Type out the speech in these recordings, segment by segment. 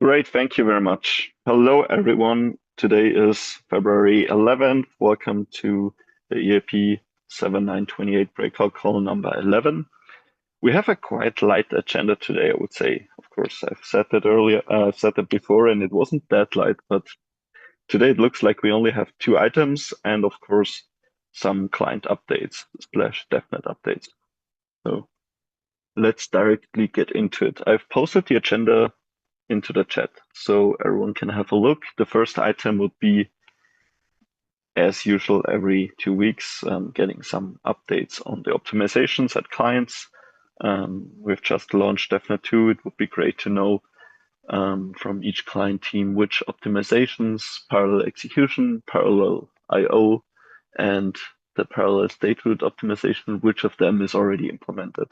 Great, thank you very much. Hello, everyone. Today is February 11th. Welcome to the EIP-7928 Breakout call number 11. We have a quite light agenda today, I would say. Of course, I've said that earlier, said that before, and it wasn't that light, but today it looks like we only have 2 items and, of course, some client updates / DevNet updates. So let's directly get into it. I've posted the agenda into the chat so everyone can have a look. The first item would be, as usual, every 2 weeks, getting some updates on the optimizations at clients. We've just launched DevNet 2. It would be great to know from each client team which optimizations, parallel execution, parallel IO, and the parallel state route optimization, which of them is already implemented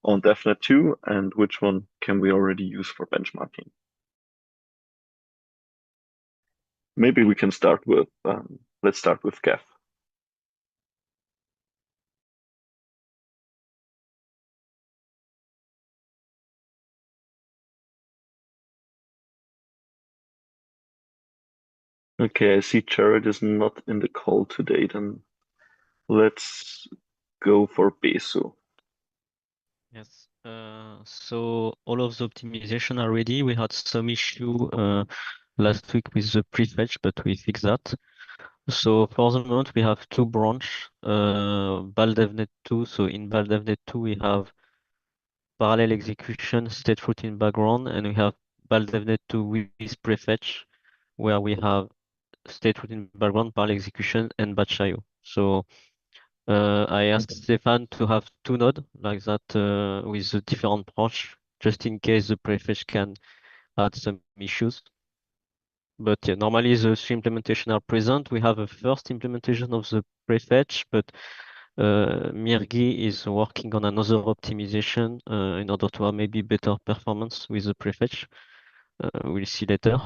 on DevNet 2 and which one can we already use for benchmarking. Maybe we can start with, let's start with Gav. Okay, I see Jared is not in the call today, then let's go for Besu. Yes. So all of the optimization are ready. We had some issue last week with the prefetch, but we fixed that. So for the moment, we have 2 branch, BAL-DevNet 2. So in BAL-DevNet 2, we have parallel execution, state route in background, and we have BAL-DevNet 2 with prefetch, where we have state route in background, parallel execution, and batch IO. So I asked Stefan to have 2 nodes like that with a different branch, just in case the prefetch can add some issues. But yeah, normally the 3 implementation are present. We have a first implementation of the prefetch, but Mirgi is working on another optimization in order to have maybe better performance with the prefetch. We'll see later.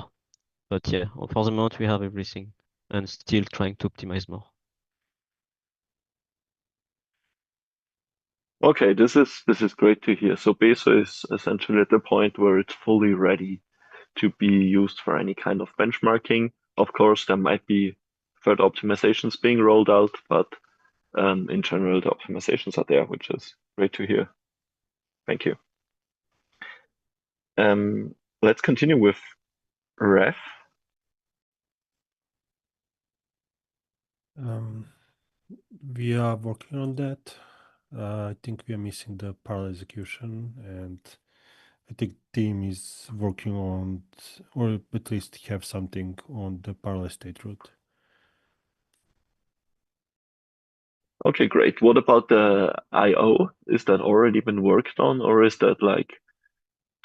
But yeah, for the moment we have everything and still trying to optimize more. Okay, this is great to hear. So Besu is essentially at the point where it's fully ready to be used for any kind of benchmarking. Of course, there might be further optimizations being rolled out, but in general, the optimizations are there, which is great to hear. Thank you. Let's continue with Ref. We are working on that. I think we are missing the parallel execution, and I think team is working on, or at least have something on the parallel state route. Okay, great. What about the IO? Is that already been worked on, or is that like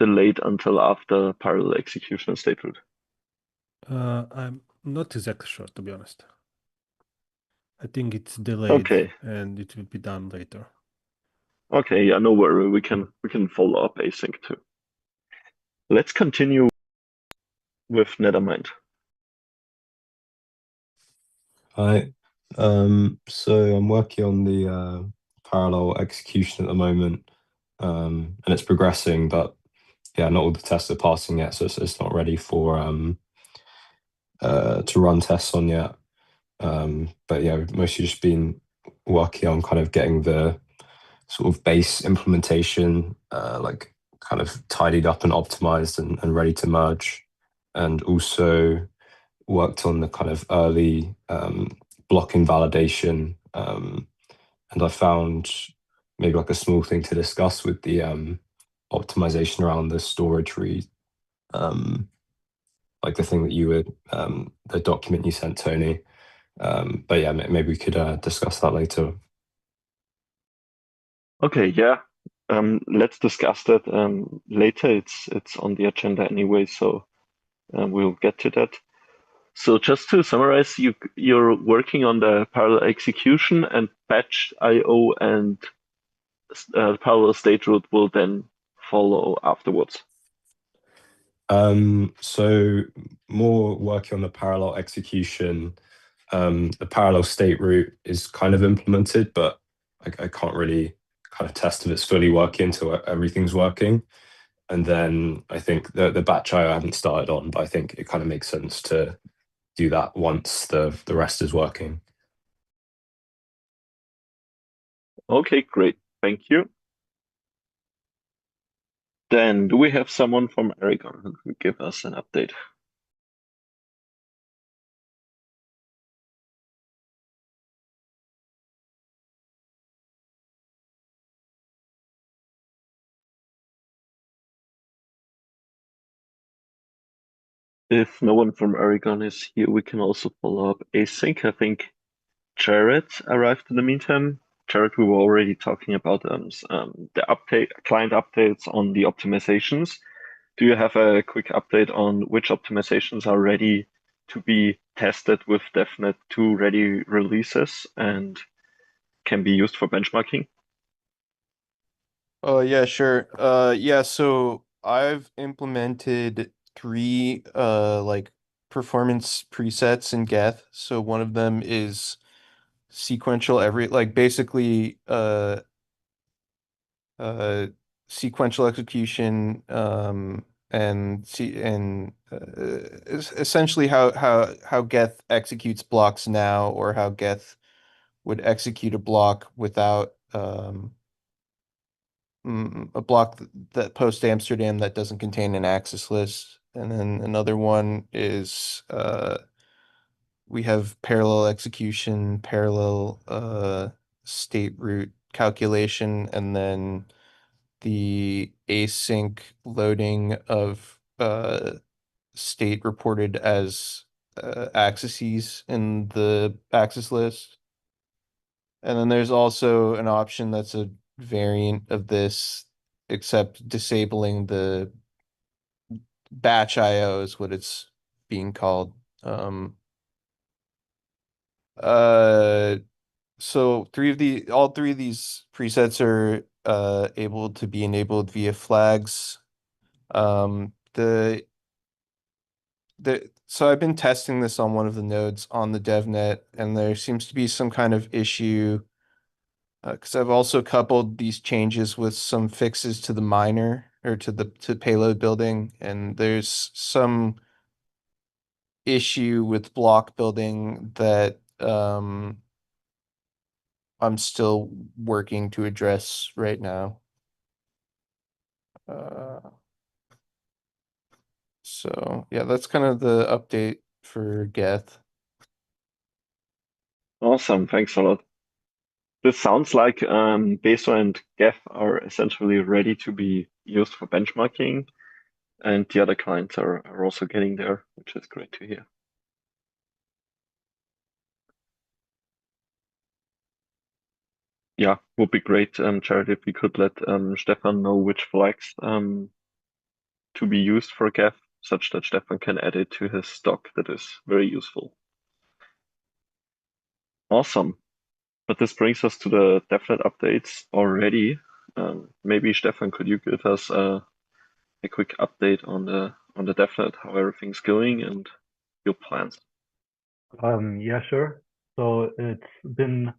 delayed until after parallel execution state route? I'm not exactly sure, to be honest. I think it's delayed, Okay. and it will be done later. Okay, yeah, no worry. We can follow up async too. Let's continue with Nethermind. Hi. So I'm working on the parallel execution at the moment, and it's progressing, but yeah, not all the tests are passing yet, so it's not ready for to run tests on yet. But yeah, we've mostly just been working on kind of getting the sort of base implementation like kind of tidied up and optimized and ready to merge, and also worked on the kind of early block invalidation. And I found maybe like a small thing to discuss with the optimization around the storage read, like the thing that you would, the document you sent, Tony. But yeah, maybe we could discuss that later. Okay, yeah. Let's discuss that later. It's on the agenda anyway, so we'll get to that. So just to summarize, you're working on the parallel execution, and batch IO and parallel state root will then follow afterwards. So more working on the parallel execution. The parallel state route is kind of implemented, but I can't really kind of test if it's fully working until everything's working. And then I think the batch I haven't started on, but I think it kind of makes sense to do that once the rest is working. Okay, great. Thank you. Then do we have someone from Aragon who could give us an update? If no one from Aragon is here, we can also follow up async. I think Jared arrived in the meantime. Jared, we were already talking about the client updates on the optimizations. Do you have a quick update on which optimizations are ready to be tested with DevNet 2 ready releases and can be used for benchmarking? Oh, yeah, sure. Yeah, so I've implemented three like performance presets in Geth. So one of them is sequential like basically uh sequential execution and essentially how Geth executes blocks now, or how Geth would execute a block without a block that post Amsterdam that doesn't contain an access list. And then another one is we have parallel execution, parallel state root calculation, and then the async loading of state reported as accesses in the access list. And then there's also an option that's a variant of this, except disabling the batch IO is what it's being called. Uh, so all three of these presets are able to be enabled via flags. So I've been testing this on one of the nodes on the DevNet, and there seems to be some kind of issue because I've also coupled these changes with some fixes to the miner or to payload building, and there's some issue with block building that I'm still working to address right now. So yeah, that's kind of the update for Geth. Awesome, thanks a lot. This sounds like Beso and Geth are essentially ready to be used for benchmarking, and the other clients are also getting there, which is great to hear. Yeah, would be great, Jared, if we could let Stefan know which flags to be used for Geth, such that Stefan can add it to his stock. That is very useful. Awesome. But this brings us to the DevNet updates already. Maybe Stefan, could you give us a quick update on the DevNet, how everything's going and your plans? Yeah, sure. So it's been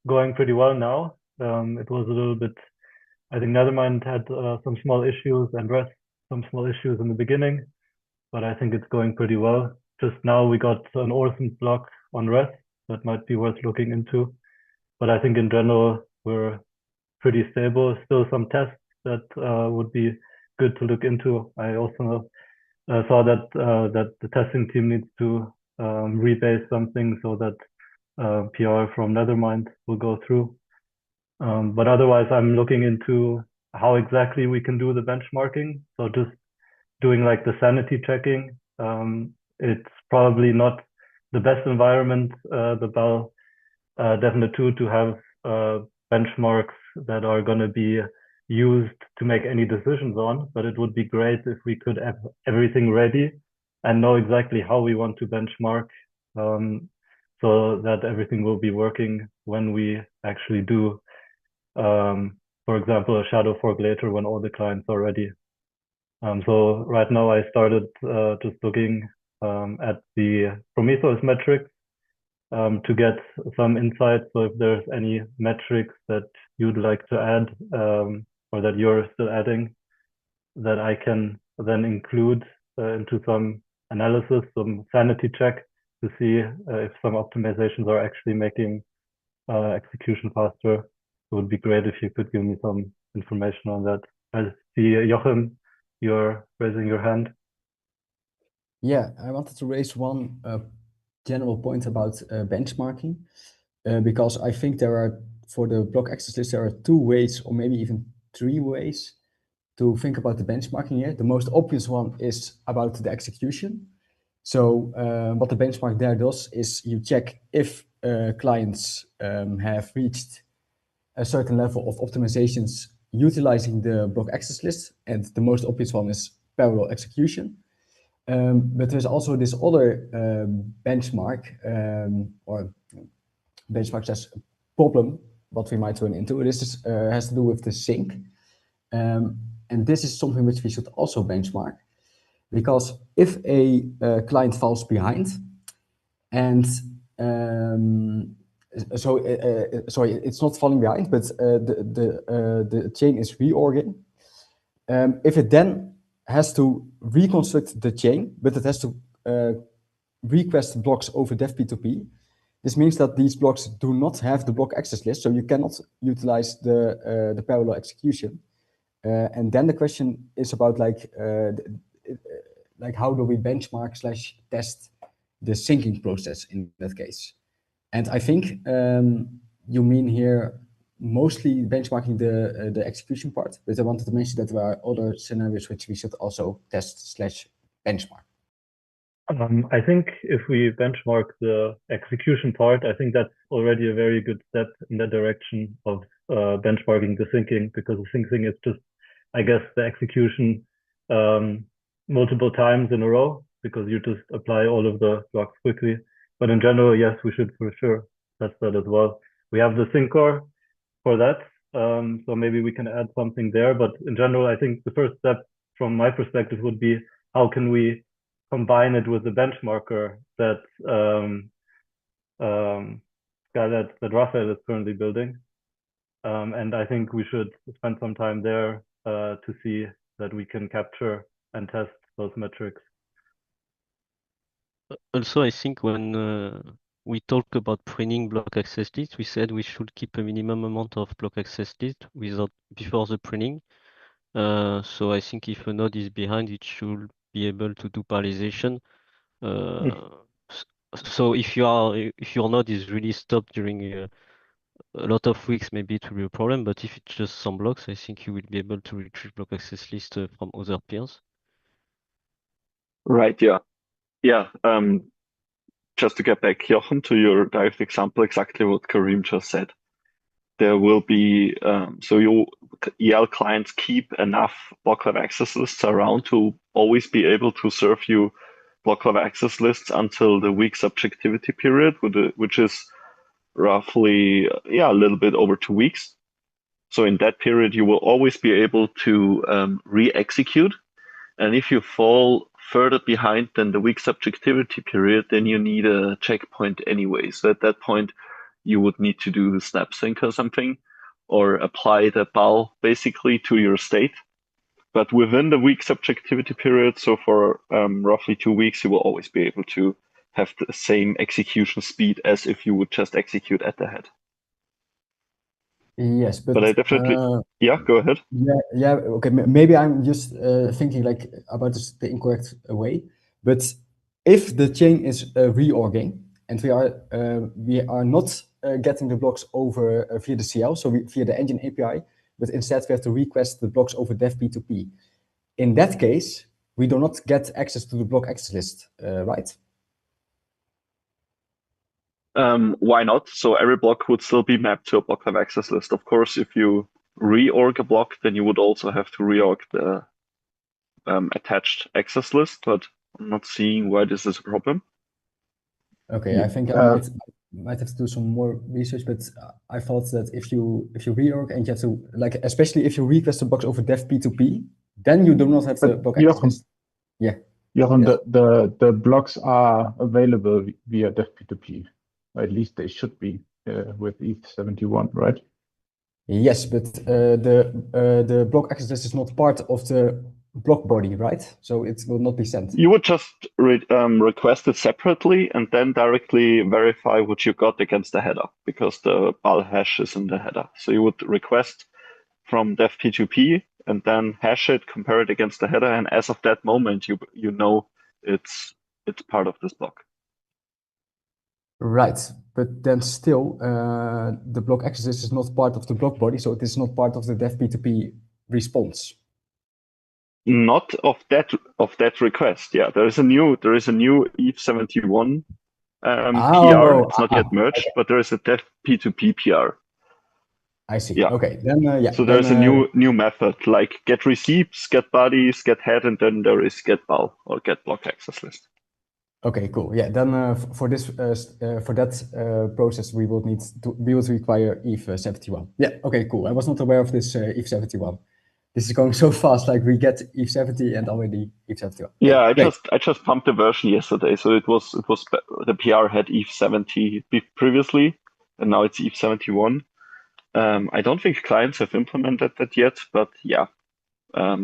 going pretty well now. It was a little bit, I think Nethermind had some small issues and Rest some small issues in the beginning, but I think it's going pretty well. Just now we got an awesome block on Rest that might be worth looking into. But I think in general, we're pretty stable. Still some tests that would be good to look into. I also saw that that the testing team needs to rebase something so that PR from Nethermind will go through. But otherwise, I'm looking into how exactly we can do the benchmarking. So just doing like the sanity checking. It's probably not the best environment, the Bell Definite 2 to have benchmarks that are going to be used to make any decisions on, but it would be great if we could have everything ready and know exactly how we want to benchmark so that everything will be working when we actually do, for example, a shadow fork later when all the clients are ready. So right now I started just looking at the Prometheus metrics to get some insight. So if there's any metrics that you'd like to add or that you're still adding that I can then include into some analysis, some sanity check to see if some optimizations are actually making execution faster. It would be great if you could give me some information on that. I see Joachim, you're raising your hand. Yeah, I wanted to raise one general point about benchmarking, because I think there are, for the block access list, there are two ways or maybe even three ways to think about the benchmarking here. The most obvious one is about the execution. So what the benchmark there does is you check if clients have reached a certain level of optimizations utilizing the block access list. And the most obvious one is parallel execution. But there's also this other benchmark or benchmark as a problem, what we might run into. This has to do with the sync. And this is something which we should also benchmark, because if a client falls behind and sorry, it's not falling behind, but the chain is reorging. If it then has to reconstruct the chain, but it has to request blocks over dev P2P, this means that these blocks do not have the block access list, so you cannot utilize the parallel execution. And then the question is about like how do we benchmark / test the syncing process in that case? And I think you mean here mostly benchmarking the execution part, but I wanted to mention that there are other scenarios which we should also test / benchmark. I think if we benchmark the execution part, I think that's already a very good step in the direction of benchmarking the syncing, because the syncing is just, I guess, the execution multiple times in a row, because you just apply all of the blocks quickly. But in general, yes, we should for sure test that as well. We have the sync core for that, so maybe we can add something there. But in general, I think the first step from my perspective would be how can we combine it with the benchmarker that that Raphael is currently building. And I think we should spend some time there to see that we can capture and test those metrics. Also, I think when we talk about printing block access list, we said we should keep a minimum amount of block access list before the printing. So I think if a node is behind, it should be able to do parallelization. So if your node is really stopped during a lot of weeks, maybe it will be a problem. But if it's just some blocks, I think you will be able to retrieve block access list from other peers. Right, yeah. Yeah, just to get back, Jochen, to your direct example, exactly what Karim just said. There will be, so your EL clients keep enough block level access lists around to always be able to serve you block level access lists until the week subjectivity period, which is roughly, a little bit over 2 weeks. So in that period, you will always be able to re-execute. And if you fall further behind than the weak subjectivity period, then you need a checkpoint anyway. So at that point, you would need to do the snap sync or something, or apply the BAL basically to your state. But within the weak subjectivity period, so for roughly 2 weeks, you will always be able to have the same execution speed as if you would just execute at the head. Yes, But I definitely, yeah, go ahead. Yeah, okay. Maybe I'm just thinking like about this the incorrect way. But if the chain is reorging and we are not getting the blocks over via the CL, so via the engine API, but instead we have to request the blocks over dev P2P. In that case, we do not get access to the block access list, right? Why not? So every block would still be mapped to a block level access list. Of course, if you reorg a block, then you would also have to reorg the attached access list, but I'm not seeing why this is a problem. Okay, I think I might have to do some more research, but I thought that if you reorg and you have to, like, especially if you request a box over dev P2P, then you do not have the block access list. Yeah. Jochen, the blocks are available via dev P2P. Or at least they should be with EIP-79, right? Yes, but the block access list is not part of the block body, right? So it will not be sent. You would just request it separately and then directly verify what you got against the header, because the BAL hash is in the header. So you would request from dev P2P and then hash it, compare it against the header, and as of that moment, you know it's part of this block. Right, but then still, the block access list is not part of the block body, so it is not part of the dev P2P response. Not of that request. Yeah, there is a new EIP-79 PR. It's not yet merged, okay. But there is a dev P2P PR. I see. Yeah. Okay. Then yeah. So there's a new method like get receipts, get bodies, get head, and then there is get BAL or get block access list. Okay, cool. Yeah. Then for that process, we will require EIP-71. Yeah. Okay, cool. I was not aware of this EIP-71. This is going so fast. Like we get EIP-70 and already EIP-71. Yeah, I just pumped the version yesterday, so it was the PR had EIP-70 previously, and now it's EIP-71. I don't think clients have implemented that yet, but yeah,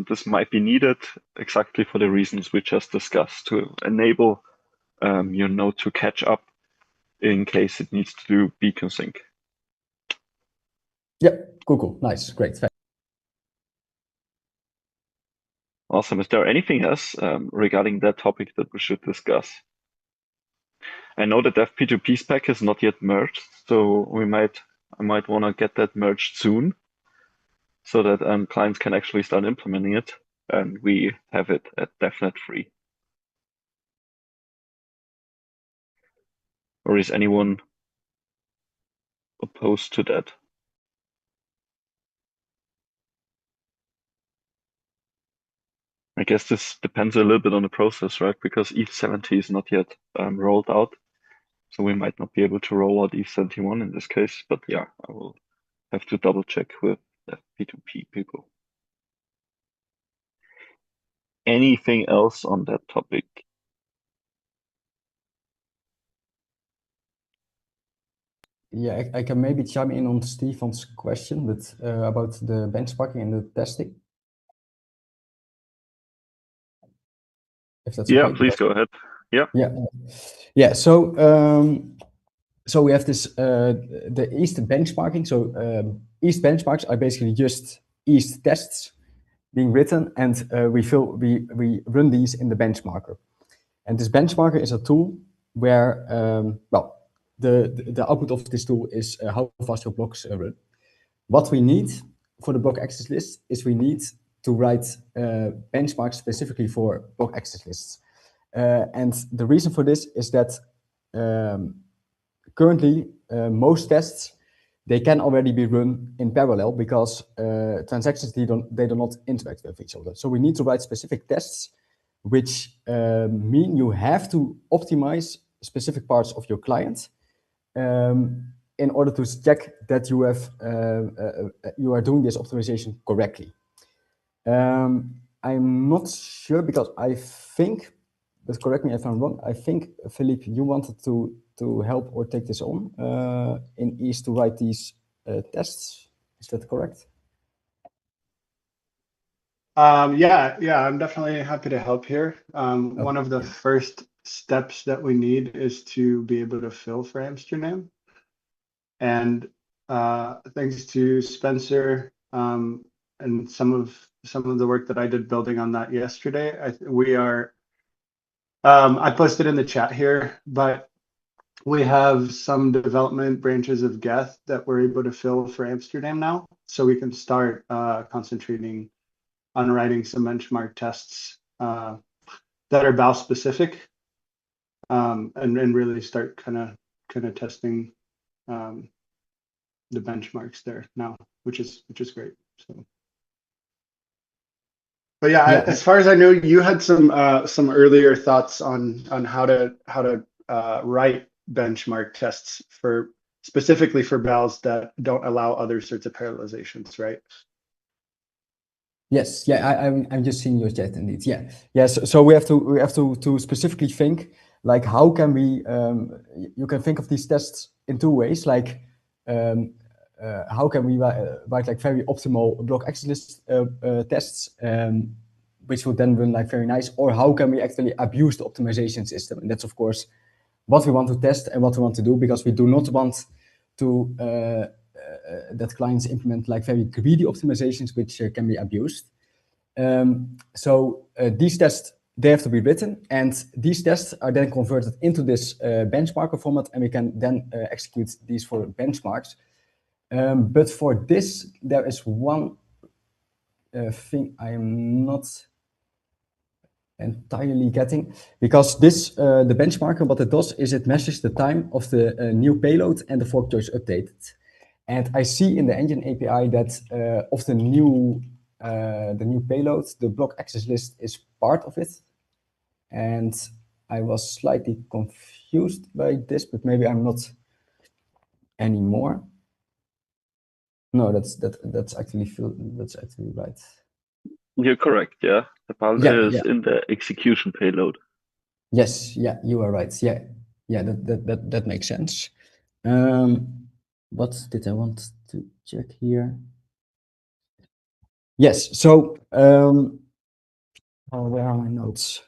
this might be needed exactly for the reasons we just discussed to enable your node to catch up in case it needs to do beacon sync. Yeah, cool. Nice, great. Thanks. Awesome. Is there anything else regarding that topic that we should discuss? I know the dev P2P spec is not yet merged, so I might want to get that merged soon so that clients can actually start implementing it and we have it at DevNet free. Or is anyone opposed to that? I guess this depends a little bit on the process, right? Because EIP-70 is not yet rolled out. So we might not be able to roll out EIP-71 in this case, but yeah, I will have to double check with the P2P people. Anything else on that topic? Yeah, I can maybe chime in on Stefan's question, but about the benchmarking and the testing. If that's yeah, okay. Please go ahead. Yeah. Yeah. So we have this the East benchmarking. So East benchmarks are basically just East tests being written, and we run these in the benchmarker. And this benchmarker is a tool where the output of this tool is how fast your blocks run. What we need for the block access list is we need to write benchmarks specifically for block access lists. And the reason for this is that currently most tests, they can already be run in parallel because transactions, they do not interact with each other. So we need to write specific tests which mean you have to optimize specific parts of your client in order to check that you are doing this optimization correctly. I'm not sure because I think, but correct me if I'm wrong, I think, Philippe, you wanted to help or take this on in EASE to write these tests. Is that correct? Yeah, I'm definitely happy to help here. One of the Okay. first steps that we need is to be able to fill for Amsterdam. And thanks to Spencer and some of the work that I did building on that yesterday, I posted in the chat here, but we have some development branches of Geth that we're able to fill for Amsterdam now, so we can start concentrating on writing some benchmark tests that are BAL specific, and really start kind of testing the benchmarks there now, which is great. So, but yeah, as far as I know, you had some earlier thoughts on how to write benchmark tests for specifically for BALs that don't allow other sorts of parallelizations, right? Yes, yeah, I'm just seeing your chat indeed. Yeah, yeah. So we have to specifically think like how can we? You can think of these tests in two ways. Like how can we write like very optimal block access list tests, which will then run like very nice, or how can we actually abuse the optimization system? And that's of course what we want to test and what we want to do, because we do not want to that clients implement like very greedy optimizations which can be abused. So these tests, they have to be written, and these tests are then converted into this benchmarker format, and we can then execute these for benchmarks. But for this, there is one thing I am not entirely getting, because this the benchmarker, what it does is it measures the time of the new payload and the fork choice updated. And I see in the engine API that of the new payload, the block access list is part of it. And I was slightly confused by this, but maybe I'm not anymore. No, that's actually right. You're correct, yeah. The PAL is in the execution payload. Yes, yeah, you are right. Yeah, that makes sense. What did I want to check here? Yes, so where are my notes?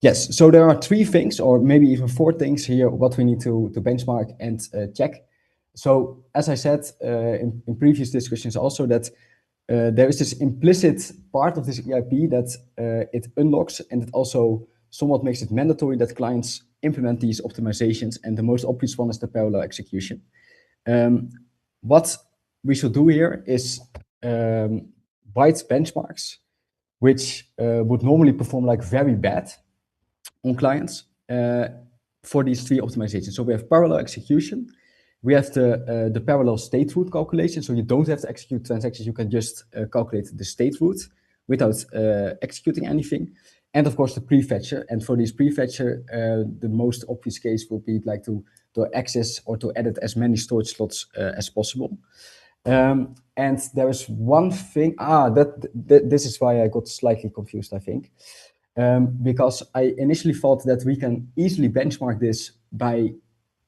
Yes, so there are three things, or maybe even four things here, what we need to benchmark and check. So as I said in previous discussions also, that there is this implicit part of this EIP that it unlocks, and it also somewhat makes it mandatory that clients implement these optimizations, and the most obvious one is the parallel execution. What we should do here is write benchmarks, which would normally perform like very bad on clients for these three optimizations. So we have parallel execution, we have the parallel state route calculation. So you don't have to execute transactions, you can just calculate the state route without executing anything. And of course the prefetcher. And for these prefetcher, the most obvious case will be like to access or to edit as many storage slots as possible. And there is one thing, this is why I got slightly confused, I think. Because I initially thought that we can easily benchmark this by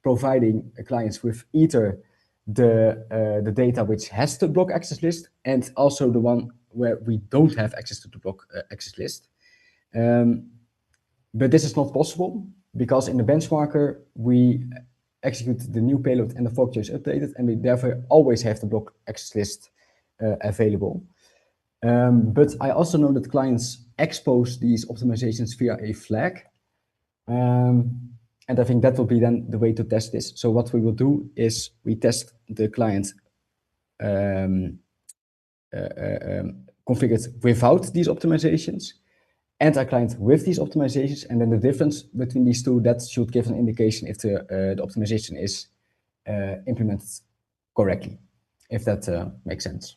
providing clients with either the data which has the block access list and also the one where we don't have access to the block access list. But this is not possible because in the benchmarker, we execute the new payload and the fork choice updated, and we therefore always have the block access list available. But I also know that clients expose these optimizations via a flag. And I think that will be then the way to test this. So what we will do is we test the client configured without these optimizations and our client with these optimizations. And then the difference between these two, that should give an indication if the optimization is implemented correctly, if that makes sense.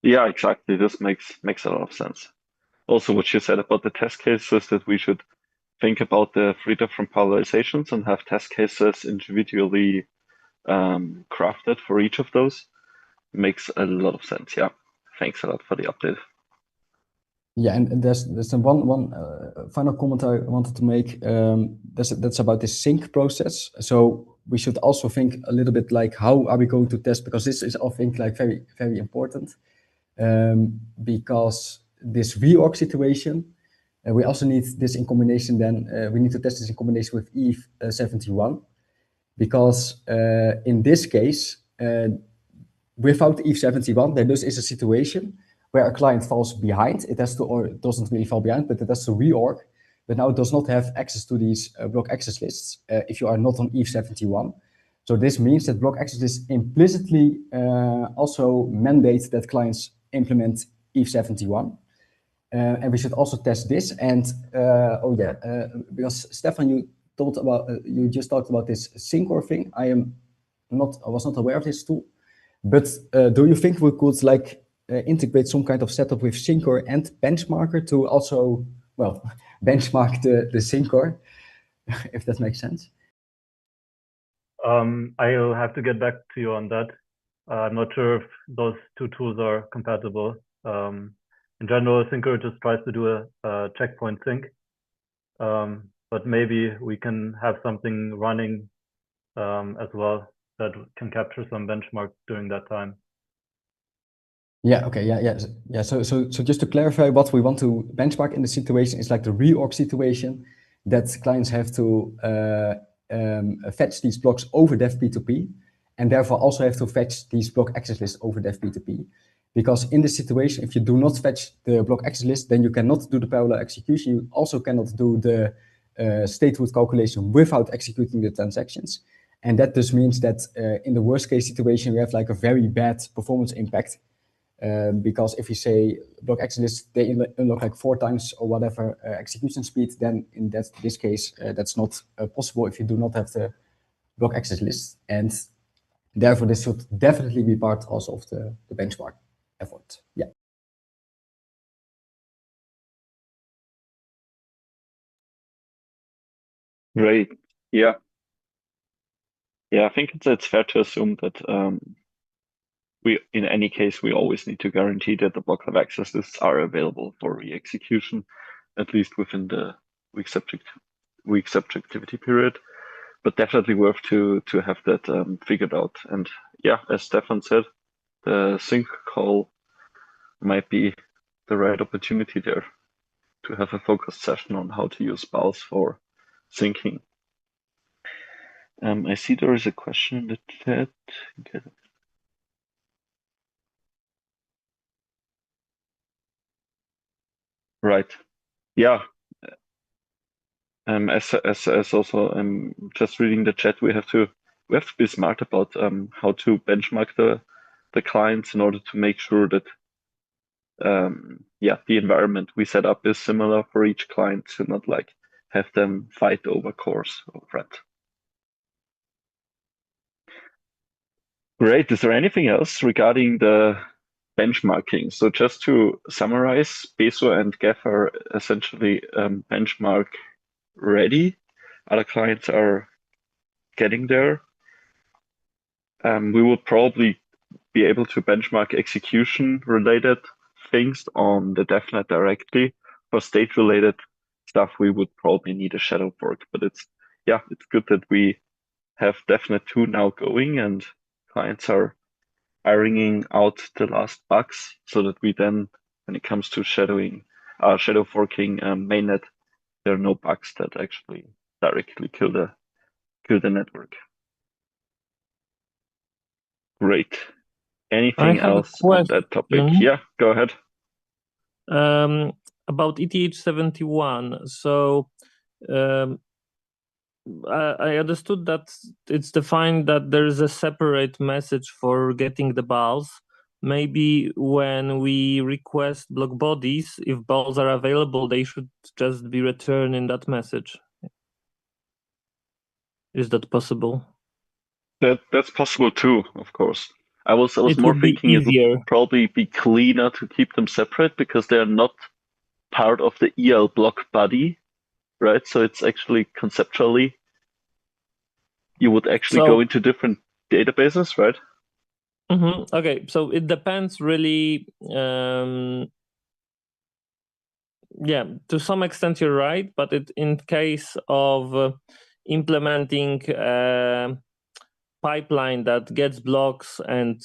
Yeah, exactly. This makes a lot of sense. Also, what you said about the test cases, that we should think about the three different parallelizations and have test cases individually crafted for each of those, makes a lot of sense. Yeah. thanks a lot for the update. Yeah, and there's one final comment I wanted to make. That's about the sync process. So we should also think a little bit like how are we going to test, because this is I think like very, very important. Because this reorg situation, we also need this in combination. Then we need to test this in combination with EIP-71, because in this case, without EIP-71, there is a situation where a client falls behind. It has to, or it doesn't really fall behind, but it has to reorg. But now it does not have access to these block access lists if you are not on EIP-71. So this means that block access lists implicitly also mandate that clients implement EIP-71. And we should also test this. And because Stefan, you just talked about this Syncor thing. I was not aware of this tool. But do you think we could integrate some kind of setup with Syncor and Benchmarker to also, well, benchmark the Syncor, if that makes sense? I'll have to get back to you on that. I'm not sure if those two tools are compatible. In general, Syncor just tries to do a checkpoint sync, but maybe we can have something running as well that can capture some benchmark during that time. Yeah. Okay. Yeah. So just to clarify, what we want to benchmark in the situation is like the reorg situation, that clients have to fetch these blocks over dev P2P, and therefore also have to fetch these block access lists over dev P2P. Because in this situation, if you do not fetch the block access list, then you cannot do the parallel execution. You also cannot do the statehood calculation without executing the transactions. And that just means that in the worst case situation, we have like a very bad performance impact. Because if you say block access list, they unlock like 4 times or whatever execution speed, then in this case, that's not possible if you do not have the block access list. And therefore, this should definitely be part also of the benchmark effort. Yeah. Great. Yeah. Yeah, I think it's fair to assume that in any case, we always need to guarantee that the block of access lists are available for re-execution, at least within the week subjectivity period. But definitely worth to have that figured out. And yeah, as Stefan said, the sync call might be the right opportunity there to have a focused session on how to use BALs for syncing. I see there is a question in the chat. Right. Yeah. As also just reading the chat, we have to be smart about how to benchmark the clients in order to make sure that the environment we set up is similar for each client, to not like have them fight over cores or threat. Great. Is there anything else regarding the benchmarking? So just to summarize, Beso and Geth are essentially benchmark ready. Other clients are getting there. We will probably be able to benchmark execution related things on the DevNet directly. For state related stuff, we would probably need a shadow fork, but it's good that we have DevNet 2 now going and clients are ironing out the last bugs so that we then, when it comes to shadow forking mainnet, there are no bugs that actually directly kill the network. Great. Anything else on that topic? Yeah, go ahead. About ETH-71. So I understood that it's defined that there is a separate message for getting the BALs. Maybe when we request block bodies, if BALs are available, they should just be returned in that message. Is that possible? That's possible too, of course. I was more thinking it would probably be cleaner to keep them separate because they're not part of the EL block body, right? So it's actually conceptually, you would actually go into different databases, right? Okay, so it depends really. Yeah, to some extent you're right, but in case of implementing a pipeline that gets blocks and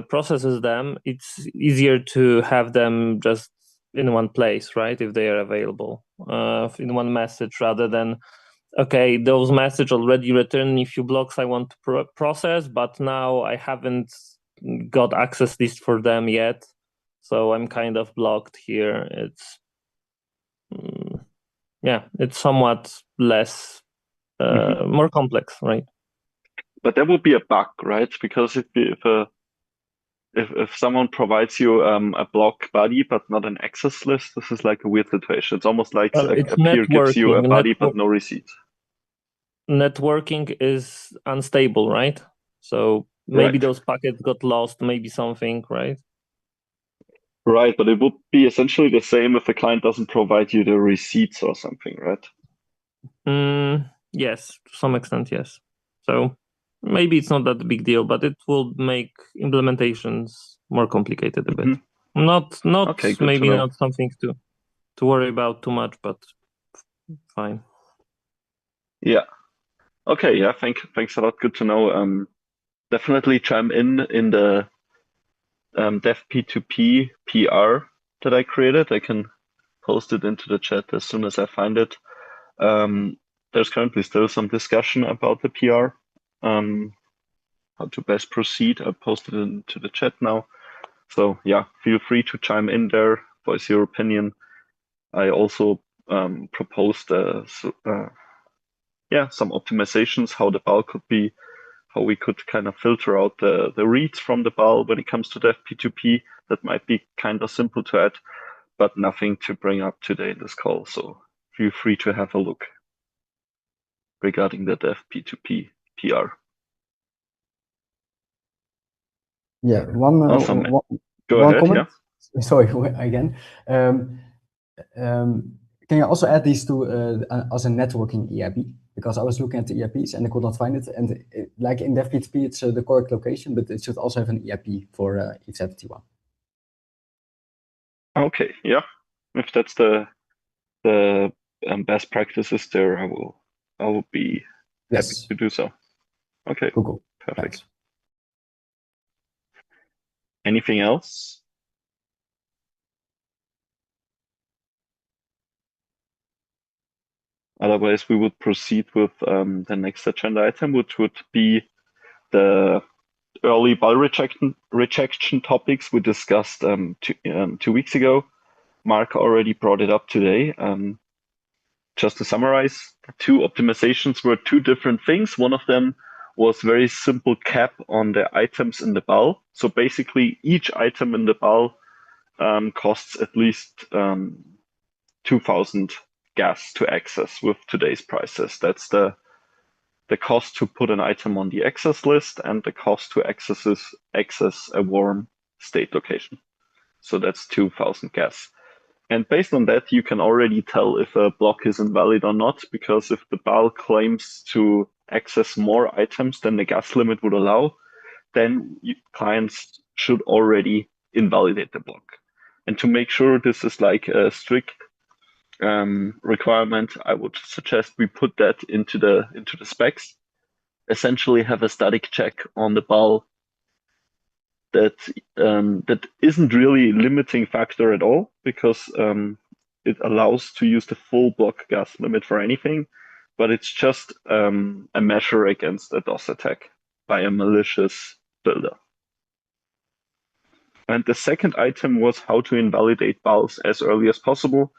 processes them, it's easier to have them just in one place, right? If they are available in one message, rather than, okay, those message already return a few blocks I want to process, but now I haven't got access list for them yet, so I'm kind of blocked here. It's yeah, it's somewhat less more complex, right? But that would be a bug, right? Because if someone provides you a block body but not an access list, this is like a weird situation. It's almost like It's a peer gives you a body but no receipt. Networking is unstable, right? So maybe Right. those packets got lost, maybe something, right? Right, but it would be essentially the same if the client doesn't provide you the receipts or something, right? Yes, to some extent, yes. So maybe it's not that big deal, but it will make implementations more complicated a bit. Not Okay, good maybe to know. not something to worry about too much, but fine. Yeah. Okay, yeah, thanks a lot. Good to know. Definitely chime in the dev P2P PR that I created. I can post it into the chat as soon as I find it. There's currently still some discussion about the PR, how to best proceed. I posted it into the chat now. So yeah, feel free to chime in there, voice your opinion. I also proposed some optimizations, how the BAL could be, how we could kind of filter out the reads from the BAL when it comes to dev P2P. That might be kind of simple to add, but nothing to bring up today in this call. So feel free to have a look regarding the dev P2P PR. Yeah, one Awesome. Go one ahead, comment. Yeah. Sorry again. Can you also add these to as a networking EIP? Because I was looking at the EIPs and I could not find it. And like in dev P2P, it's the correct location, but it should also have an EIP for EIP-79. Okay, yeah. If that's the best practices there, I will be happy to do so. Okay, cool. Perfect. Thanks. Anything else? Otherwise, we would proceed with the next agenda item, which would be the early BAL rejection topics we discussed 2 weeks ago. Mark already brought it up today. Just to summarize, the two optimizations were two different things. One of them was very simple cap on the items in the BAL. So basically, each item in the BAL costs at least 2,000 gas to access with today's prices. That's the cost to put an item on the access list and the cost to access a warm state location. So that's 2,000 gas. And based on that, you can already tell if a block is invalid or not, because if the BAL claims to access more items than the gas limit would allow, then clients should already invalidate the block. And to make sure this is like a strict requirement, I would suggest we put that into the specs. Essentially, have a static check on the BAL that isn't really limiting factor at all, because it allows to use the full block gas limit for anything, but it's just a measure against a DOS attack by a malicious builder. And the second item was how to invalidate BALs as early as possible.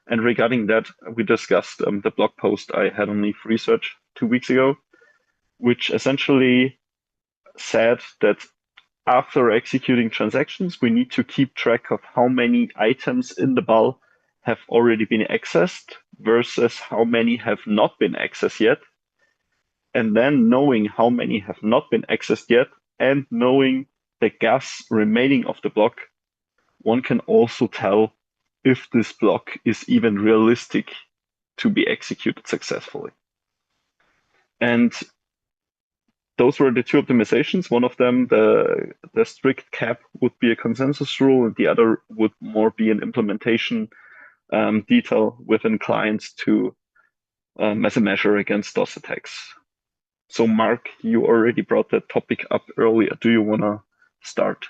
And regarding that, we discussed the blog post I had on Leaf Research 2 weeks ago, which essentially said that after executing transactions, we need to keep track of how many items in the BAL have already been accessed versus how many have not been accessed yet. And then knowing how many have not been accessed yet and knowing the gas remaining of the block, one can also tell if this block is even realistic to be executed successfully. And those were the two optimizations. One of them, the strict cap, would be a consensus rule, and the other would more be an implementation detail within clients to as a measure against DOS attacks. So Mark, you already brought that topic up earlier. Do you want to start?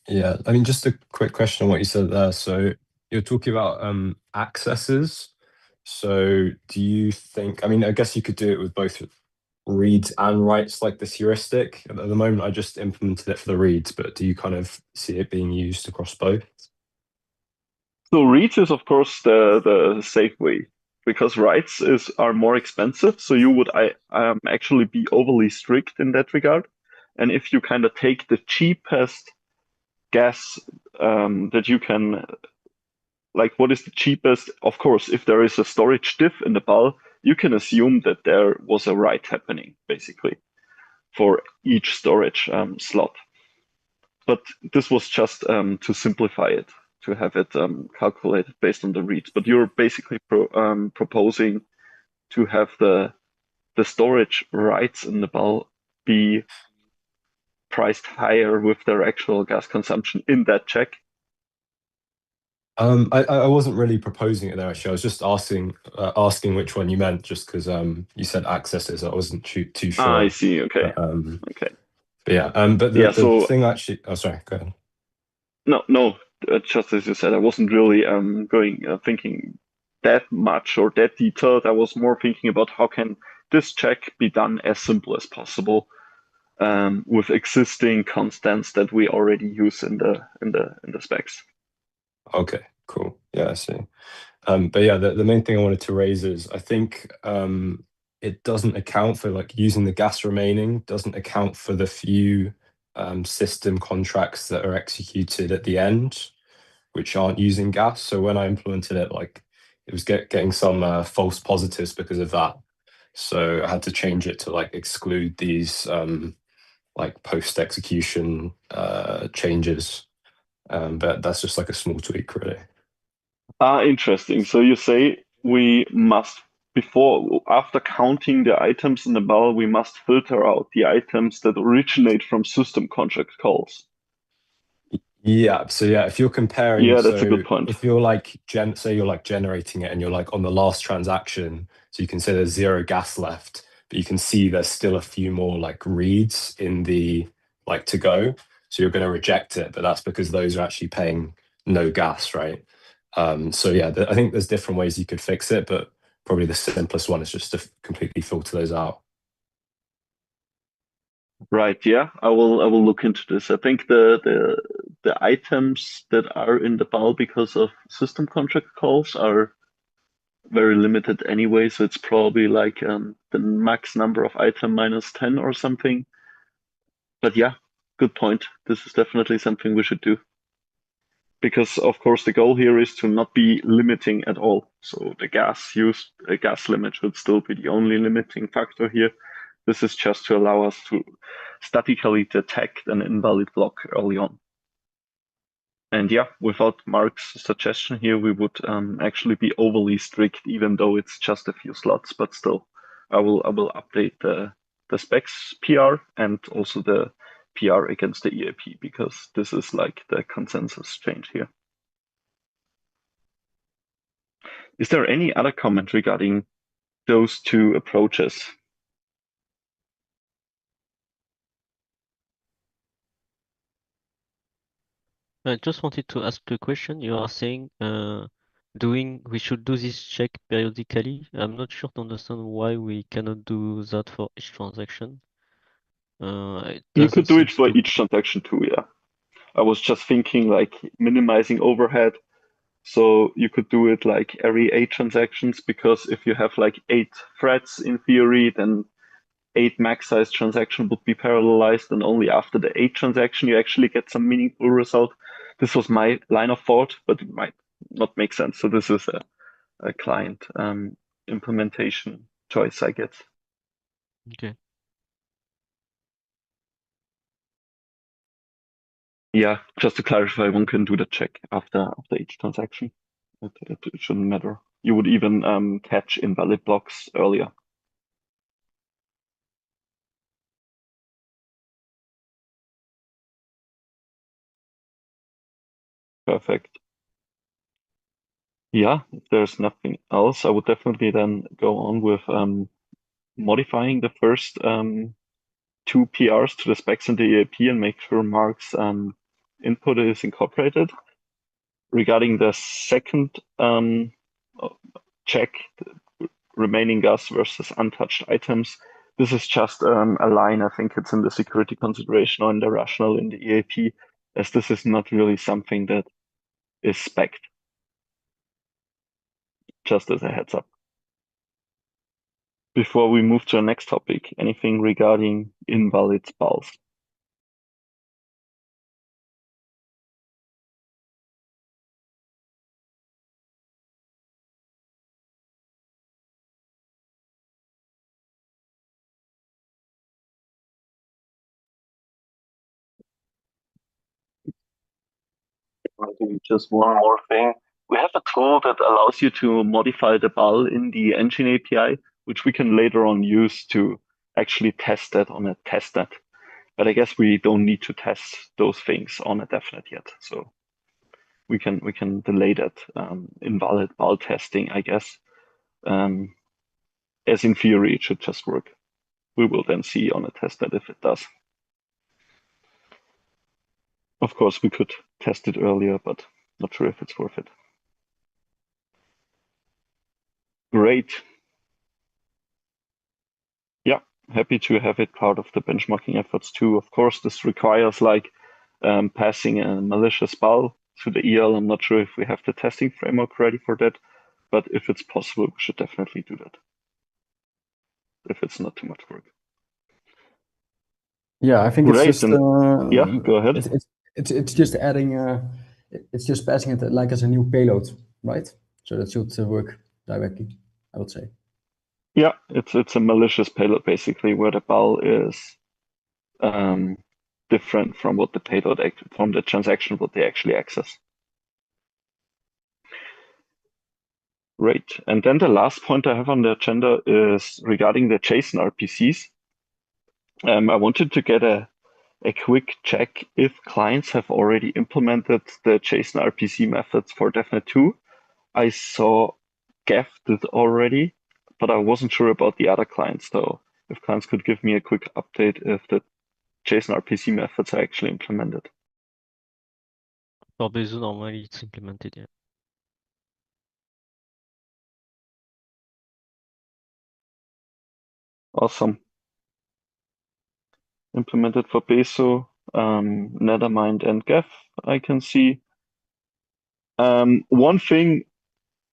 Yeah, I mean, just a quick question on what you said there. So you're talking about accesses. So do you think, I mean, I guess you could do it with both reads and writes, like this heuristic. At the moment, I just implemented it for the reads, but do you kind of see it being used across both? So reads is of course the safe way, because writes are more expensive. So you would actually be overly strict in that regard. And if you kind of take the cheapest guess that you can, like what is the cheapest? Of course, if there is a storage diff in the ball, you can assume that there was a write happening, basically, for each storage slot. But this was just to simplify it, to have it calculated based on the reads. But you're basically proposing to have the storage writes in the ball be priced higher with their actual gas consumption in that check. I wasn't really proposing it there, actually. I was just asking which one you meant, just because you said accesses. I wasn't too sure. I see. Okay. But, okay. But yeah. But the so thing actually. Oh, sorry. Go ahead. No. Just as you said, I wasn't really thinking that much or that detailed. I was more thinking about how can this check be done as simple as possible with existing constants that we already use in the specs. Okay, cool. Yeah, I see. But yeah, the main thing I wanted to raise is I think it doesn't account for, like, using the gas remaining doesn't account for the few system contracts that are executed at the end, which aren't using gas. So when I implemented it, like, it was getting some false positives because of that. So I had to change it to like exclude these like post-execution changes. But that's just like a small tweak, really. Interesting. So you say we must, after counting the items in the ball, we must filter out the items that originate from system contract calls. Yeah. So yeah, if you're comparing, yeah, that's a good point. If you're like say you're like generating it and you're like on the last transaction, so you can say there's 0 gas left, but you can see there's still a few more like reads in the like to go. So you're going to reject it, but that's because those are actually paying no gas, right? So yeah, I think there's different ways you could fix it, but probably the simplest one is just to completely filter those out. Right. Yeah, I will look into this. I think the items that are in the BAL because of system contract calls are very limited anyway. So it's probably like the max number of item minus 10 or something. But yeah, good point. This is definitely something we should do. Because of course the goal here is to not be limiting at all. So the gas limit should still be the only limiting factor here. This is just to allow us to statically detect an invalid block early on. And yeah, without Mark's suggestion here, we would actually be overly strict, even though it's just a few slots. But still, I will update the specs PR and also the PR against the EIP, because this is like the consensus change here. Is there any other comment regarding those two approaches? I just wanted to ask a question. You are saying we should do this check periodically. I'm not sure to understand why we cannot do that for each transaction. You could do it for each transaction too, yeah. I was just thinking like minimizing overhead. So you could do it like every 8 transactions, because if you have like 8 threads in theory, then 8 max size transaction would be parallelized, and only after the 8 transaction you actually get some meaningful result. This was my line of thought, but it might not make sense. So this is a client implementation choice, I guess. Okay. Yeah, just to clarify, one can do the check after each transaction. It shouldn't matter. You would even catch invalid blocks earlier. Perfect. Yeah, if there's nothing else, I would definitely then go on with modifying the first two PRs to the specs in the EIP and make sure Mark's input is incorporated. Regarding the second check, remaining gas versus untouched items, this is just a line. I think it's in the security consideration or in the rationale in the EIP, as this is not really something that is spec'd. Just as a heads up. Before we move to the next topic, anything regarding invalid spalls? Maybe just one more thing. We have a tool that allows you to modify the ball in the engine API, which we can later on use to actually test that on a testnet. But I guess we don't need to test those things on a DevNet yet. So we can delay that invalid ball testing, I guess. As in theory, it should just work. We will then see on a testnet if it does. Of course, we could test it earlier, but not sure if it's worth it. Great. Yeah, happy to have it part of the benchmarking efforts too. Of course, this requires like passing a malicious ball to the EL. I'm not sure if we have the testing framework ready for that, but if it's possible, we should definitely do that. If it's not too much work. Yeah, I think Great, it's just yeah, go ahead. It's just adding it's just passing it like as a new payload, right? So that should work directly, I would say. Yeah, it's a malicious payload basically, where the ball is different from what the payload from the transaction what they actually access. Great. And then the last point I have on the agenda is regarding the JSON RPCs. I wanted to get a quick check if clients have already implemented the JSON RPC methods for DevNet 2. I saw Gav did already, but I wasn't sure about the other clients though. If clients could give me a quick update if the JSON RPC methods are actually implemented. For Bezo, normally it's implemented, yeah. Awesome. Implemented for Bezo, Nethermind, and Gav, I can see. One thing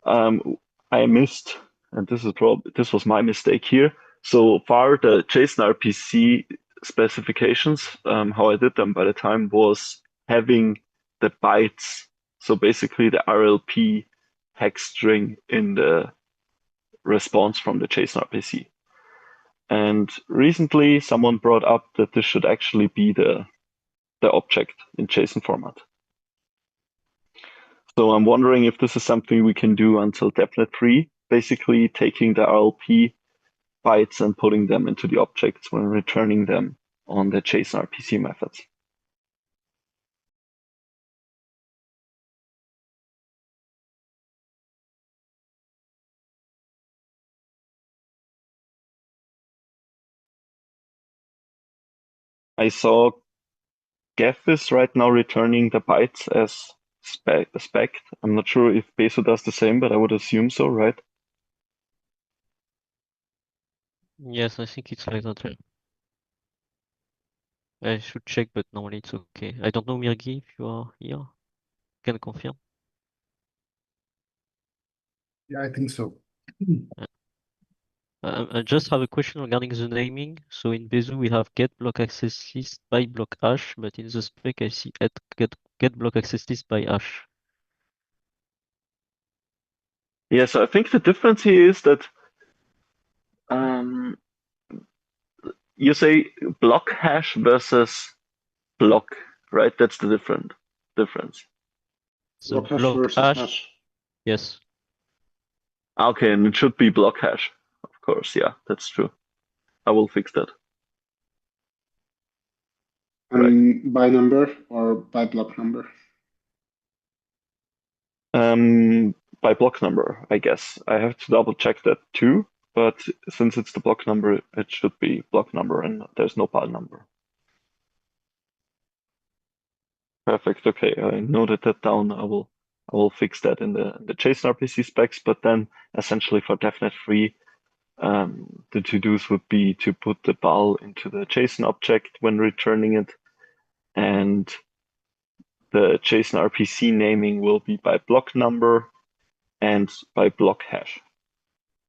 I missed, and this was my mistake here. So far, the JSON RPC specifications, how I did them by the time was having the bytes. So basically the RLP hex string in the response from the JSON RPC. And recently someone brought up that this should actually be the object in JSON format. So I'm wondering if this is something we can do until DevNet 3, basically taking the RLP bytes and putting them into the objects when returning them on the JSON RPC methods. I saw Gav is right now returning the bytes as spec. I'm not sure if Bezo does the same, but I would assume so, right? Yes, I think it's like that. I should check, but normally it's okay. I don't know, Mirgi, if you are here. Can confirm. Yeah, I think so. I just have a question regarding the naming. So in Bezo we have get block access list by block hash, but in the spec I see get block access list by hash. Yeah, so I think the difference here is that you say block hash versus block, right? That's the difference. So Block hash block versus hash, hash. yes. Okay, and it should be block hash. Of course, yeah, that's true. I will fix that. And by number or by block number? By block number, I guess. I have to double check that too, but since it's the block number, it should be block number and there's no pile number. Perfect. Okay, I noted that down. I will fix that in the JSON RPC specs, but then essentially for DevNet 3, the to-dos would be to put the val into the JSON object when returning it, and the JSON RPC naming will be by block number and by block hash.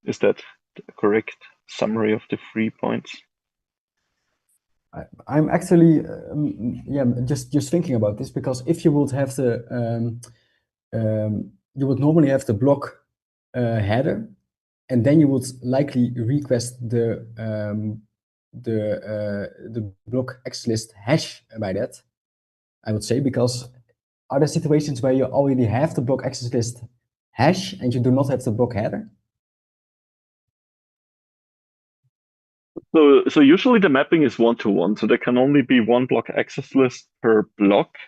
Is that the correct summary of the 3 points? I'm actually just thinking about this, because if you would have the you would normally have the block header, and then you would likely request the block access list hash by that, I would say, because are there situations where you already have the block access list hash and you do not have the block header? So usually the mapping is 1-to-1, so there can only be one block access list per block.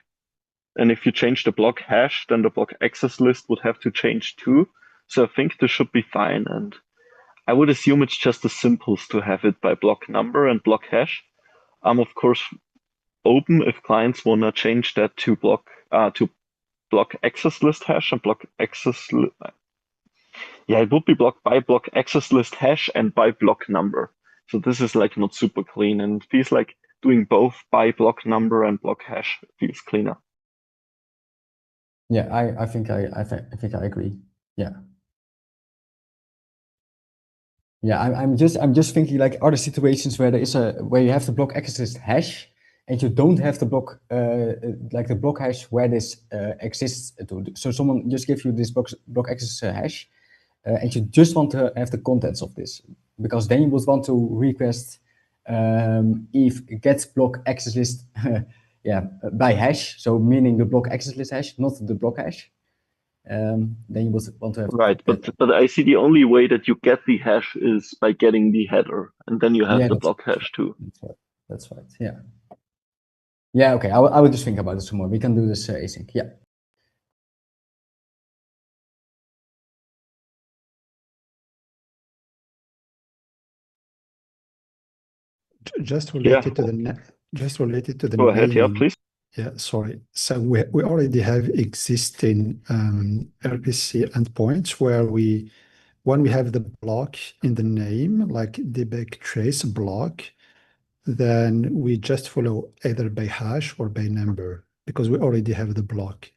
And if you change the block hash, then the block access list would have to change too. So I think this should be fine. And I would assume it's just the simplest to have it by block number and block hash. I'm of course open if clients want to change that to block access list hash and block access. Yeah, it would be block by block access list hash and by block number. So this is like not super clean, and it feels like doing both by block number and block hash feels cleaner. Yeah, I think I agree. Yeah. Yeah, I'm just thinking, like, are there situations where where you have the block access list hash and you don't have the block like the block hash where this exists. So someone just gives you this block access hash, and you just want to have the contents of this, because then you would want to request if get block access list yeah, by hash, so meaning the block access list hash, not the block hash. Then you would want to have right, but I see the only way that you get the hash is by getting the header, and then you have the block hash too. That's right. Yeah. Yeah. Okay. I will just think about it some more. We can do this async. Yeah. Just related to the Go ahead. Yeah, naming. please. Yeah, sorry. So we already have existing RPC endpoints where when we have the block in the name, like debug trace block, then we just follow either by hash or by number, because we already have the block.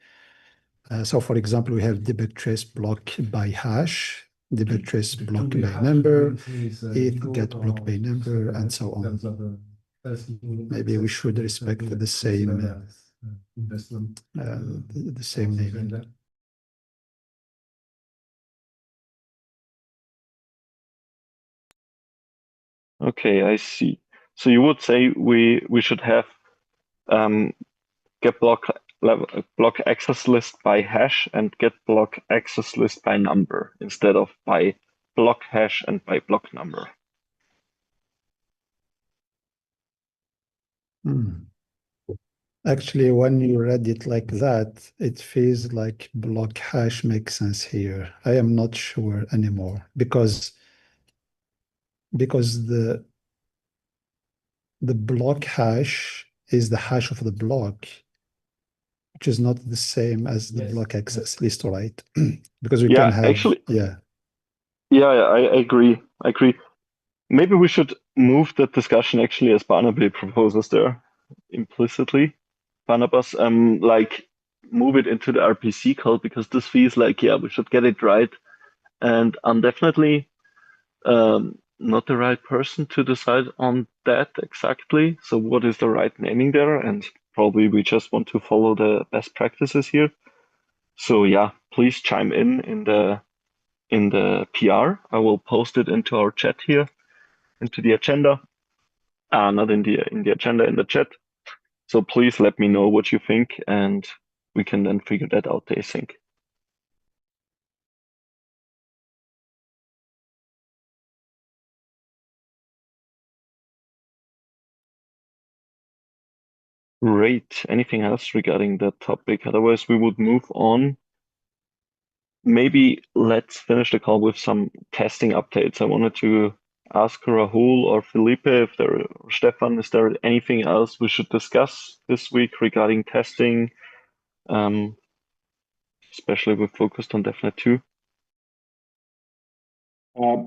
So for example, we have debug trace block by hash, debug trace block by number, it get block by number, and so on. Maybe we should respect the same naming. Okay, I see. So you would say we should have get block access list by hash and get block access list by number instead of by block hash and by block number. Actually, when you read it like that, it feels like block hash makes sense here. I am not sure anymore, because the block hash is the hash of the block, which is not the same as the block access list, right? Because we can have actually, yeah, I agree. Maybe we should move that discussion actually as Barnaby proposes there implicitly. Barnabas, like move it into the RPC code, because this feels like, yeah, we should get it right. And I'm definitely not the right person to decide on that exactly. So what is the right naming there? And probably we just want to follow the best practices here. So yeah, please chime in the PR. I will post it into our chat here, into the agenda. Not in the agenda, in the chat. So please let me know what you think, and we can then figure that out async. Great. Anything else regarding that topic? Otherwise, we would move on maybe let's finish the call with some testing updates. I wanted to ask Rahul or Felipe or Stefan, is there anything else we should discuss this week regarding testing, especially with focused on DevNet 2?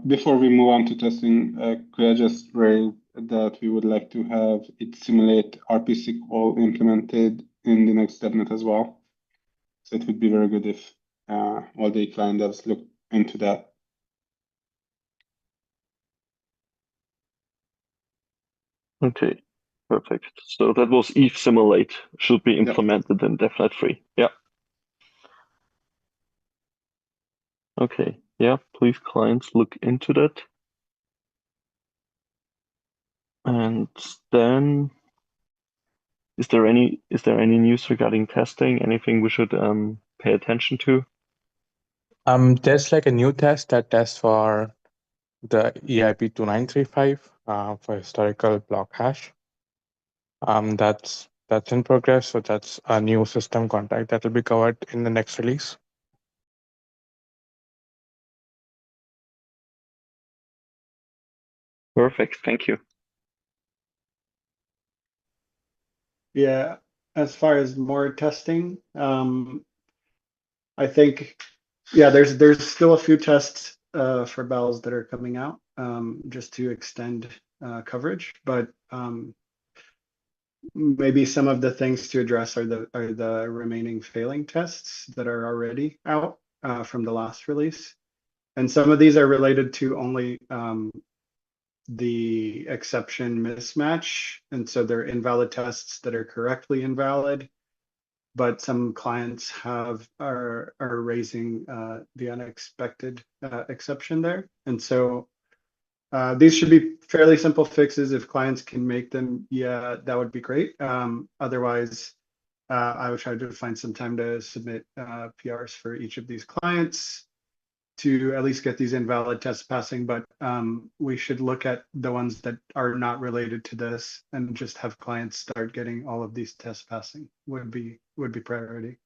Before we move on to testing, could I just raise that we would like to have it simulate RPC all implemented in the next DevNet as well. So it would be very good if all the client devs look into that. Okay, perfect. So that was ETH simulate should be implemented in DevNet 3. Yeah. Okay. Yeah, please clients look into that. And then is there any news regarding testing? Anything we should pay attention to? There's like a new test that tests for the EIP-7928 for historical block hash. That's in progress, so that's a new system contact that will be covered in the next release. Perfect, thank you. Yeah, as far as more testing, I think, yeah, there's still a few tests for bells that are coming out just to extend coverage, but maybe some of the things to address are the remaining failing tests that are already out from the last release. And some of these are related to only the exception mismatch. And so they're invalid tests that are correctly invalid, but some clients are raising the unexpected exception there. And so these should be fairly simple fixes. If clients can make them, yeah, that would be great. Otherwise, I would try to find some time to submit PRs for each of these clients to at least get these invalid tests passing, but we should look at the ones that are not related to this and just have clients start getting all of these tests passing would be priority.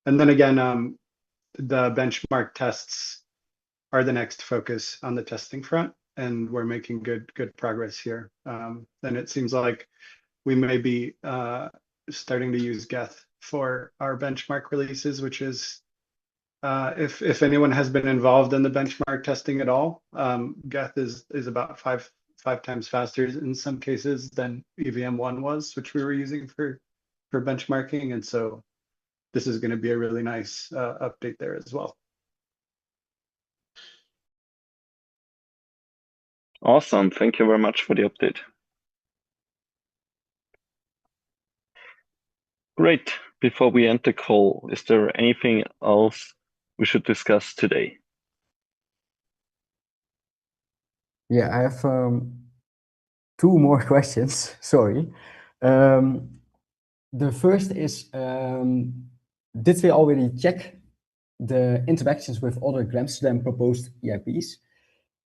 And then again, the benchmark tests are the next focus on the testing front, and we're making good progress here. And it seems like we may be starting to use Geth for our benchmark releases, which is if anyone has been involved in the benchmark testing at all, Geth is about five times faster in some cases than EVM1 was, which we were using for benchmarking. And so this is going to be a really nice update there as well. Awesome. Thank you very much for the update. Great. Before we end the call, is there anything else we should discuss today? Yeah, I have 2 more questions. Sorry. The first is, did we already check the interactions with other Gramsterdam proposed EIPs?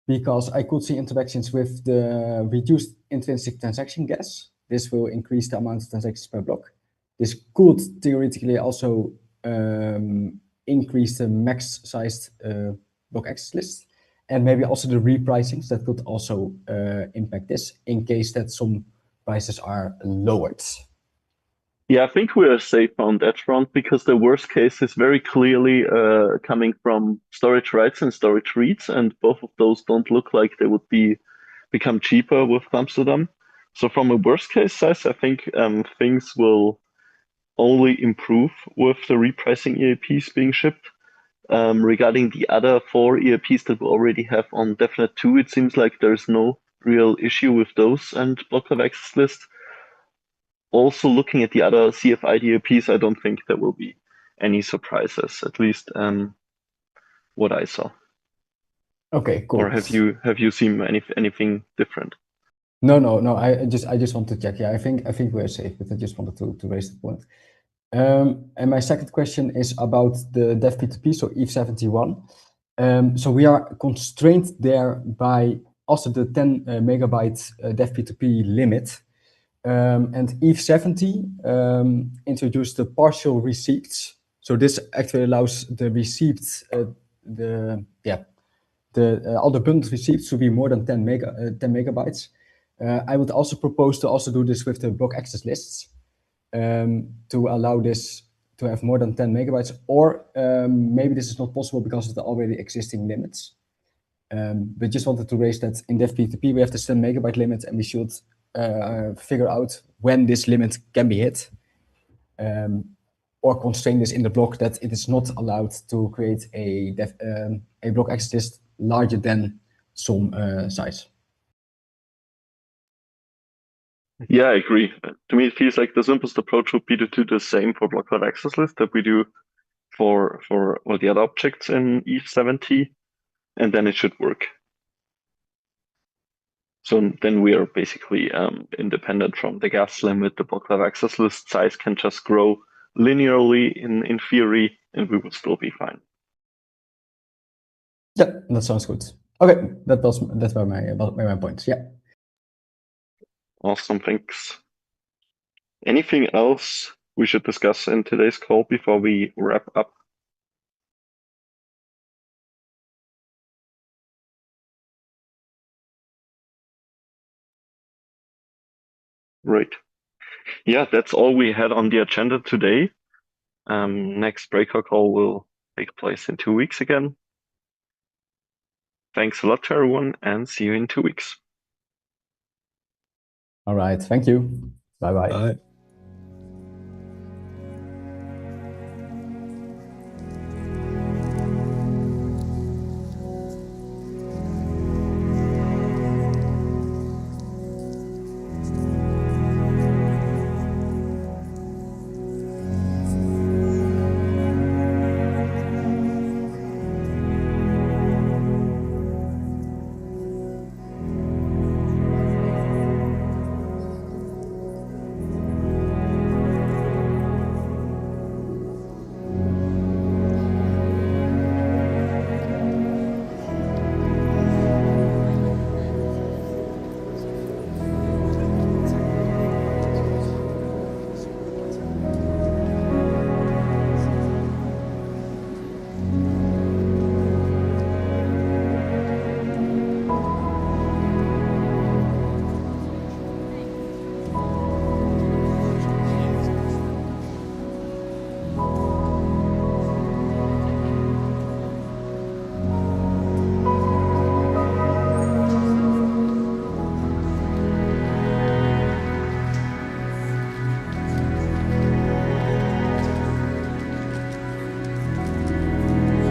Because I could see interactions with the reduced intrinsic transaction gas. This will increase the amount of transactions per block. This could theoretically also increase the max-sized block access list, and maybe also the repricings that could also impact this in case that some prices are lowered. Yeah, I think we are safe on that front because the worst case is very clearly coming from storage writes and storage reads, and both of those don't look like they would become cheaper with Amsterdam. So from a worst case size, I think things will only improve with the repricing EIPs being shipped. Regarding the other 4 EIPs that we already have on DevNet 2, it seems like there's no real issue with those and block of access list. Also looking at the other CFI EIPs, I don't think there will be any surprises, at least what I saw. Okay, cool. Or have you seen anything different? No. I just want to check. Yeah, I think we're safe, but I just wanted to raise the point. And my second question is about the Dev P2P, so EIP-71. So we are constrained there by also the 10 megabyte Dev P2P limit. And EIP-70 introduced the partial receipts. So this actually allows the receipts, all the bundled receipts to be more than 10 megabytes. I would also propose to also do this with the block access lists, to allow this to have more than 10 megabytes, or maybe this is not possible because of the already existing limits. But just wanted to raise that in DevP2P we have this 10 megabyte limit, and we should figure out when this limit can be hit, or constrain this in the block that it is not allowed to create a block access list larger than some size. Yeah, I agree. To me, it feels like the simplest approach would be to do the same for block access list that we do for all the other objects in EIP-70, and then it should work. So then we are basically independent from the gas limit. The block access list size can just grow linearly in theory, and we would still be fine. Yeah, that sounds good. Okay, that were my points. Yeah. Awesome, thanks. Anything else we should discuss in today's call before we wrap up? Right. Yeah, that's all we had on the agenda today. Next breakout call will take place in 2 weeks again. Thanks a lot to everyone, and see you in 2 weeks. All right. Thank you. Bye-bye. Bye.